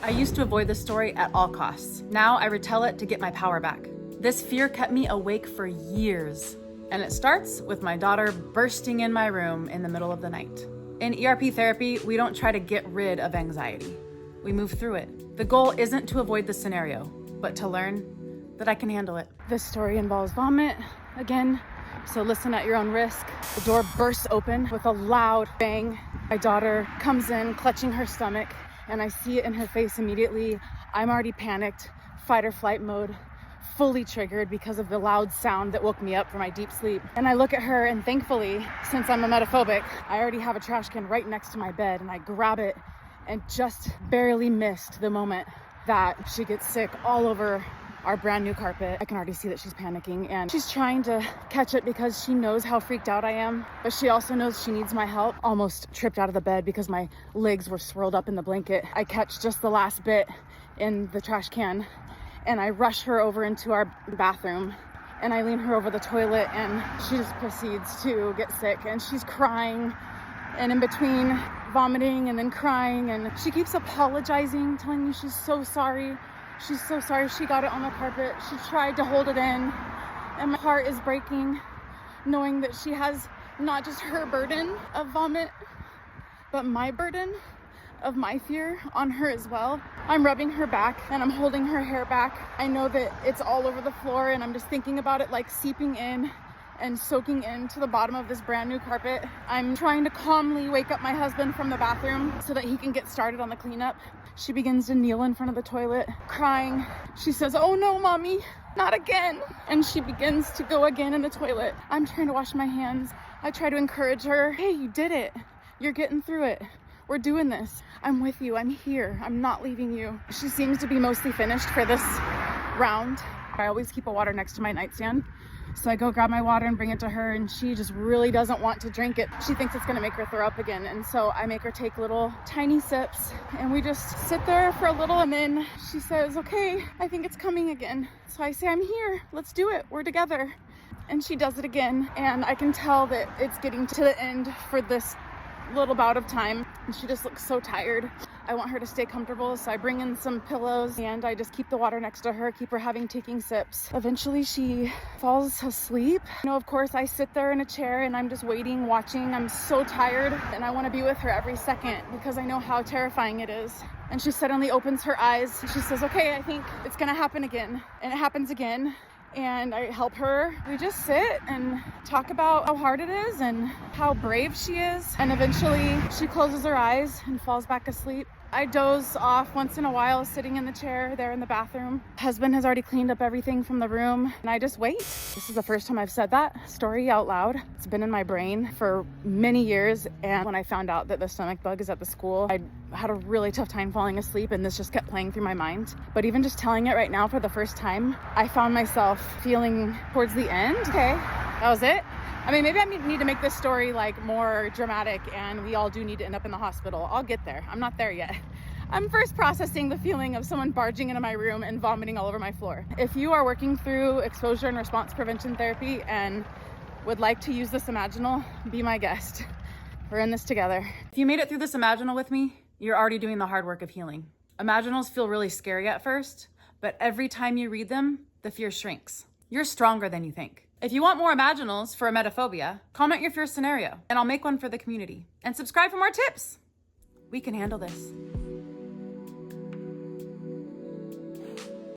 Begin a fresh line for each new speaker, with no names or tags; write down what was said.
I used to avoid this story at all costs. Now I retell it to get my power back. This fear kept me awake for years. And it starts with my daughter bursting in my room in the middle of the night. In ERP therapy, we don't try to get rid of anxiety. We move through it. The goal isn't to avoid the scenario, but to learn that I can handle it. This story involves vomit again, so listen at your own risk. The door bursts open with a loud bang. My daughter comes in clutching her stomach, and I see it in her face immediately. I'm already panicked, fight or flight mode, fully triggered because of the loud sound that woke me up from my deep sleep. And I look at her, and thankfully, since I'm emetophobic, I already have a trash can right next to my bed, and I grab it and just barely missed the moment that she gets sick all over our brand new carpet. I can already see that she's panicking, and she's trying to catch it because she knows how freaked out I am, but she also knows she needs my help. Almost tripped out of the bed because my legs were swirled up in the blanket. I catch just the last bit in the trash can, and I rush her over into our bathroom, and I lean her over the toilet, and she just proceeds to get sick, and she's crying, and in between vomiting and then crying, and she keeps apologizing, telling me she's so sorry. She's so sorry she got it on the carpet. She tried to hold it in, and my heart is breaking knowing that she has not just her burden of vomit, but my burden of my fear on her as well. I'm rubbing her back and I'm holding her hair back. I know that it's all over the floor, and I'm just thinking about it like seeping in and soaking into the bottom of this brand new carpet. I'm trying to calmly wake up my husband from the bathroom so that he can get started on the cleanup. She begins to kneel in front of the toilet, crying. She says, "Oh no, mommy, not again." And she begins to go again in the toilet. I'm trying to wash my hands. I try to encourage her. "Hey, you did it. You're getting through it. We're doing this. I'm with you. I'm here. I'm not leaving you." She seems to be mostly finished for this round. I always keep a water next to my nightstand. So I go grab my water and bring it to her, and she just really doesn't want to drink it. She thinks it's gonna make her throw up again. And so I make her take little tiny sips, and we just sit there for a little, and then she says, "Okay, I think it's coming again." So I say, "I'm here, let's do it, we're together." And she does it again, and I can tell that it's getting to the end for this little bout of time, and she just looks so tired. I want her to stay comfortable, so I bring in some pillows, and I just keep the water next to her, keep her taking sips. Eventually she falls asleep. You know, of course, I sit there in a chair and I'm just waiting, watching. I'm so tired, and I want to be with her every second because I know how terrifying it is. And she suddenly opens her eyes. She says, "Okay, I think it's gonna happen again." And it happens again. And I help her. We just sit and talk about how hard it is and how brave she is. And eventually she closes her eyes and falls back asleep. I doze off once in a while, sitting in the chair there in the bathroom. Husband has already cleaned up everything from the room, and I just wait. This is the first time I've said that story out loud. It's been in my brain for many years, and when I found out that the stomach bug is at the school, I had a really tough time falling asleep, and this just kept playing through my mind. But even just telling it right now for the first time, I found myself feeling towards the end, okay, that was it. I mean, maybe I need to make this story like more dramatic, and we all do need to end up in the hospital. I'll get there. I'm not there yet. I'm first processing the feeling of someone barging into my room and vomiting all over my floor. If you are working through exposure and response prevention therapy and would like to use this Imaginal, be my guest. We're in this together. If you made it through this Imaginal with me, you're already doing the hard work of healing. Imaginals feel really scary at first, but every time you read them, the fear shrinks. You're stronger than you think. If you want more Imaginals for Emetophobia, comment your fear scenario, and I'll make one for the community. And subscribe for more tips. We can handle this.